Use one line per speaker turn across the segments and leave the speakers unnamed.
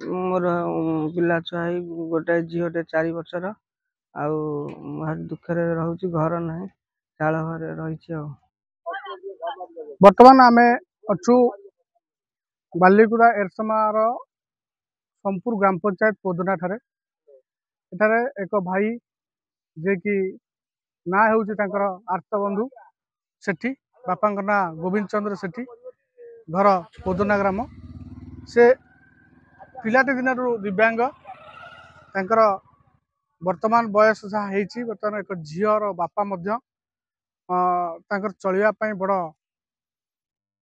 मोर पिला छुआ है गोटे झीटे 4 वर्षर भारी दुखे रोचे घर ना चाल घर रही।
बर्तमान आम अच्छु बालीगुड़ा एरसमार सोमपुर ग्राम पंचायत पोदना ठारे एठारे एक भाई जे कि ना हूँ आर्त बंधु सेठी बापा ना गोविंद चंद्र सेठी घर पोदना ग्राम से पिलाटी दिन दिव्यांग तांकर वर्तमान बयस जहाँ होती बर्तमान एक झीर बापा चलवाई बड़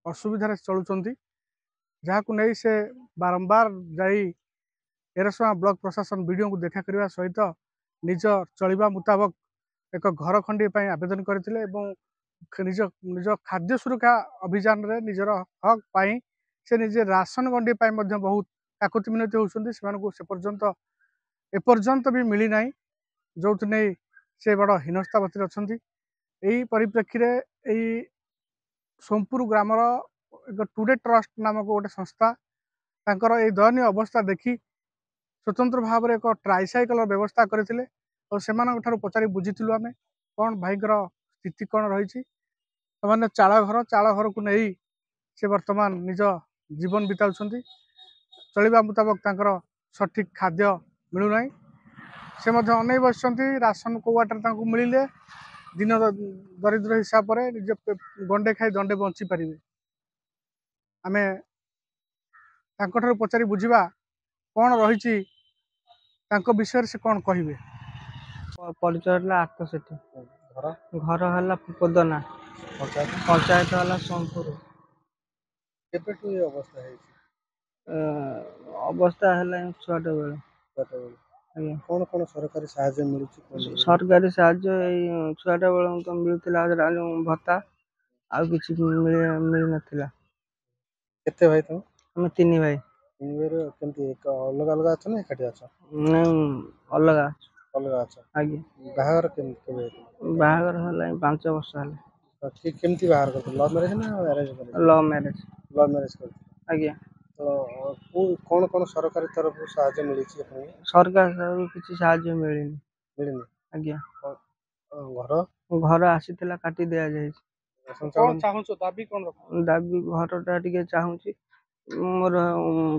असुविधार चलुंट जहाँ नहीं से बारंबार जाई एरसमा ब्लॉक प्रशासन वीडियो को देखा करने सहित निज चलवा मुताबक एक घर खंडी आवेदन करते निज निज खाद्य सुरक्षा अभियान रे निजर हक पाई से निजे राशन गंडी बहुत काकुति मिनती होती से पर्यंत एपर्यंत भी मिली ना जो नहीं से बड़ हीनस्थावती अच्छा यही परिप्रेक्षी में सोमपुर ग्रामर एक टुडे ट्रस्ट नामक गोटे संस्था तांकर ये दयनीय अवस्था देखी स्वतंत्र भाव में एक ट्राइसाइकल व्यवस्था करते और से पचारि बुझीलु आम कौन भाईकर स्थिति कौन रही चाल घर को नहीं से वर्तमान निज जीवन बिताउछंती चलवा मुताबक तांकर सठिक खाद्य मिलूना से अनै बस राशन को वाटर मिले दिन दरिद्र हिसाब से निज गंडे खाई दंडे बंची पारे आम पचारि बुझा कौन रही विषय से कौन कहे
परिचय आर्त सेठी घर है पोदना पंचायत है सोमपुर अवस्था है छुआटे बेले
कौन कौन सरकारी साहाय्य मिलूँ
सरकारी साहाय्य छुआटा बेल तो मिलूला भत्ता आ कि मिल नाला
केते भाई तुम
आम 3 भाई
अलग अलग अच्छा ना एकाठी अच्छा
अलग
अलग अच्छा
आगे
बाहर
बाहर है 5 वर्ष है
केमती बाहर कर लव मैरिज ना अरेंज
लव मैरिज
कर
आज्ञा
तो कौन कौन सरकारी तरफ साहाय्य मिली
सरकार किसी साहाय्य मिलनी आज्ञा
घर
घर आसीला काटी दिया जाए
दाबी
दाबी घरटा टे चाहूँगी मोर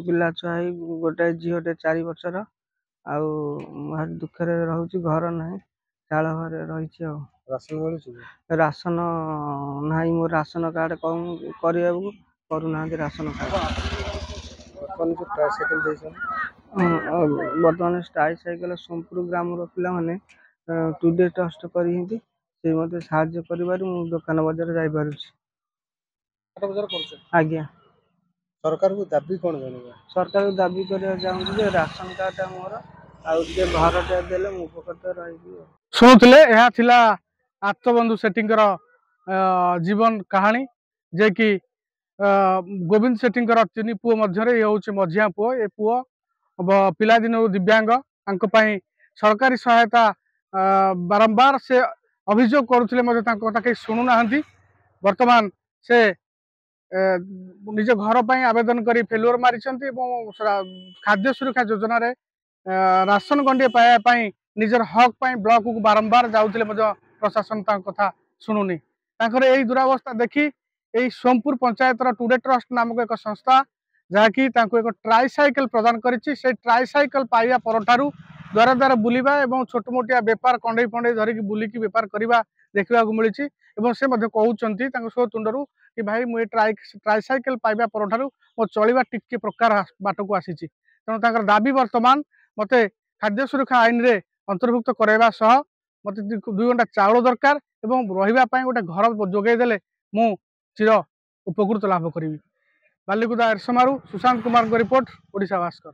पिला छुआ है गोटे झीटे 4 वर्षर भारी दुखे रोचे घर ना चाल घर रही। राशन ना मो राशन कार्ड करना राशन कार्ड बर्तमान ट्राइसाइकल सोमपुर ग्राम पिला माने टुडे ट्रस्ट करी साहाय्य कर दुकान बजार जापर आज्ञा
सरकार को दाबी कौन जाना
सरकार को दाबी करने चाहूँगी राशन कार्ड मोर घर देले उपकृत रही
शुणुले आत्मबंधु सेठी जीवन कहानी जे कि गोविंद सेठी 3 पुओ मध्य ये हूँ मझिया पुओ ये पुओ पिलादिन दिव्यांग सरकारी सहायता बारंबार से अभियोग करुले शुणुना वर्तमान से निज घर पर आवेदन कर फेलुअर मारी खाद्य सुरक्षा योजना रे राशन गंडे पाइबापी निजर हक पाई ब्लॉक को बारंबार जाऊे प्रशासन कथा शुणुनी यही दुरावस्था देखी यही सोमपुर पंचायत टुडे ट्रस्ट नामक एक संस्था जहाँकि एक ट्राइसाइकल प्रदान करी से ट्राइसाइकल पाइबा पर द्वारा द्वारा बुलवा और छोट मोटिया बेपार कंडे फंडे धरिकी बुलिकी बेपार करवा देखा मिली से कहते सो तुंडरू कि भाई मुझे ट्राइसाइकल पाइबा पर मो चलवा टिके प्रकार बाट को आसी तेणु दाबी वर्तमान मत खाद्य सुरक्षा आईन रे अंतर्भुक्त करवा सह मत 2 घंटा चाउल दरकार रही गोटे घर जोगेदेले मु चिर उपकृत लाभ करी बालीगुदा एरसमारू सुशांत कुमार रिपोर्ट ओडिशा भास्कर।